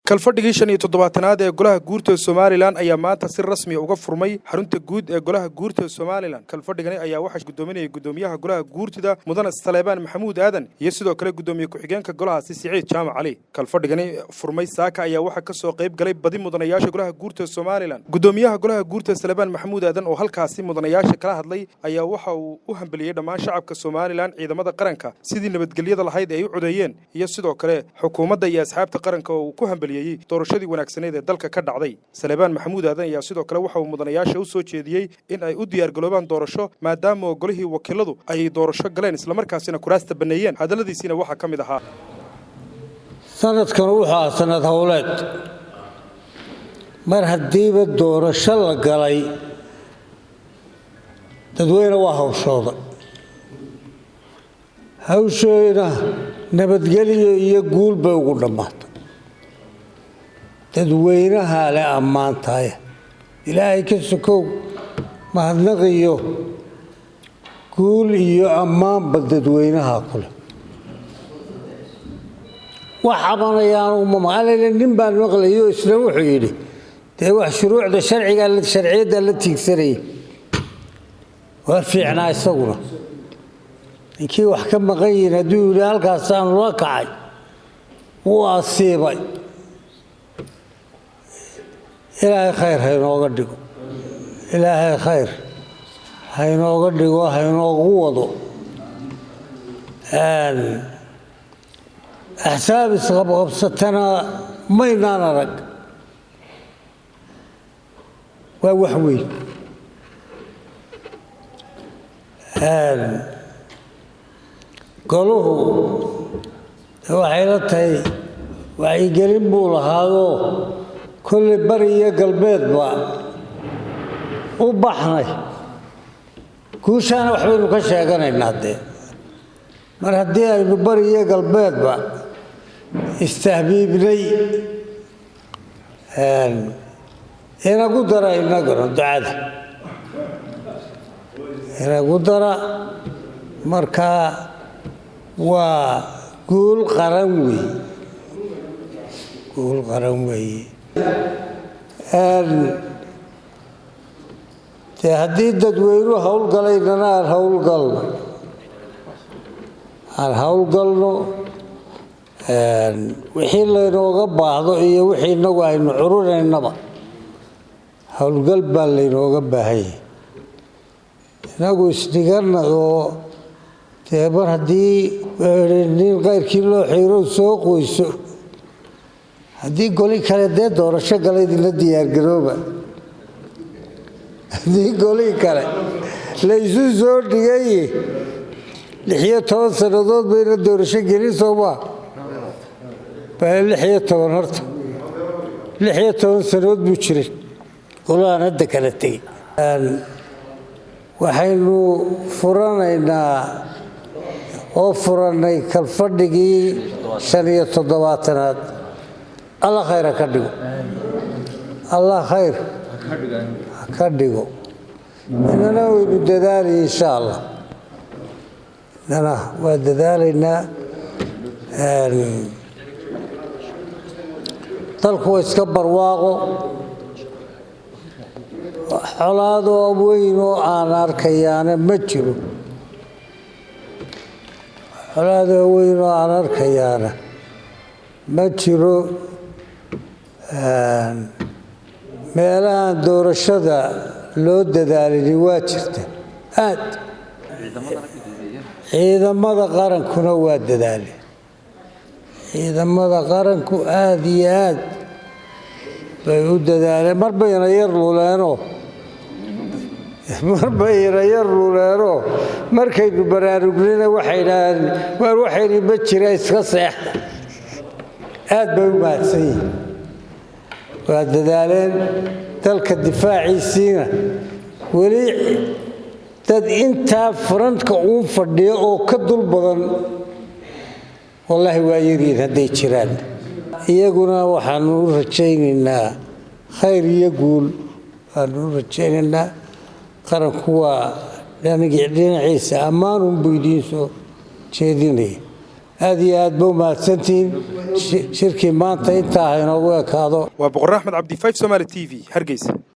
kalfadhigii 15aad ee golaha guurta Soomaaliland ayaa maanta si rasmi ah uga furmay xarunta guud ee golaha guurta Soomaaliland. Kalfadhigani ayaa waxa gudoominayay gudoomiyaha golaha guurtida Mudane Saleebaan Maxamuud Aadan iyo sidoo kale gudoomiye ku-xigeenka golaha Siciid Jaamac Ali. Kalfadhigani furmay saaka ayaa waxa ka soo qayb galay badi mudanayaasha golaha guurta Soomaaliland. Gudoomiyaha golaha guurta Saleebaan Maxamuud Aadan oo halkaasi mudanayaasha kala hadlay ayaa waxa uu u hambaliyay dhammaan shacabka Soomaaliland ciidamada qaranka sidii nabadgelyada lahayd ay u codeeyeen iyo sidoo kale xukuumadda iyo asxaabta qaranka oo ku hambaliyay doorashadii wanaagsaneed ee dalka ka dhacday. Saleebaan Maxamuud Aadan ayaa sidoo kale waxa uu mudanayaasha u soo jeediyay in ay u diyaar garoobaan doorasho maadaama golihii wakiiladu ay doorasho galeen isla markaasina kuraasta baneeyeen. Hadaladiisina waxa kamid ahaa sanadkan waxa sanad hawleed mar hadiiba doorasho la galay dadweyne waa hawshooda nabadgelyo iyo guul bay ugu dhamaatay. dadweynaha la ammaantay ilaahay ka sokow mahadnaqiyo guul iyo ammaan dadweynaha kule waxa banayaan uma maqalayeen nin baan maqlayo isla wuxuu yiri wax shuruucda sharciyada la tiigsanay waa fiicnaa isaguna inkii wax ka maqan yihiin hadduu yiri halkaas aan la kacay waa siibay إلهي خير هينوغا دغو إلهي خير هينوغا دغو هينوغو وضو أحساب غبستنا مينان رق ووحوي قالوه وحيلتي وعيقلين بولا هذا كل برية قلبيت با وبحني كوشان وحبينو كشاقنا نادي مر هدي انو برية قلبيت با استهبيبني هنا قدرة النقر دعاد هنا قدرة مركا وقول قرنوي قول قرنوي هدي dadweynuhu hawl galaynana aan hawl galno wixii laynooga baahdo iyo wixii inagu aynu curureynaba hawlgal baa laynooga baahay inagu isdhiganna oo mar haddii nin qayrkii loo xiiro soo qoyso haddii goli kale dee doorasho galayd la diyaar garooba haddii goli kale la isu soo dhigay 16 sannadood bayna doorasho gelin sooma baa 16 horta 16 sannadood buu jiray golahan hadda kala tegey waxaynu furanaynaa oo furanay kalfadhigii 15aad الله خير كدغو الله خير كدغو اننا وددال ان شاء الله انا وددالنا طلقوا اسكبر واقو حلادو وينو aan arkayana ma jiro حلادو وينو aan arkayana ma jiro meelaha doorashada loo dadaalay waa jirta aad ciidamada qarankuna waa dadaalay ciidamada qaranku aad iyo aad bay u dadaaleen marbayna yar luleeno markaynu baraarugnina waxay dhahaan waar waxayni ma jira iska seex aad bay u mahadsan yihiin waa dadaaleen dalka difaaciisiina weli dad intaa frontka uu fadhiyo oo ka dul badan wallahi waa yariin hadday jiraan iyaguna waxaanu u rajaynaynaa khayr iyo guul waanu u rajaynaynaa qaranku waa dhinaciisa ammaan unbuu idiin soo jeedinaya aad iyo aad buu mahadsantiin shirkii maanta intaa inoogu ekaado waa boqor Axmed Cabdi 5 Somali TV Hargeysa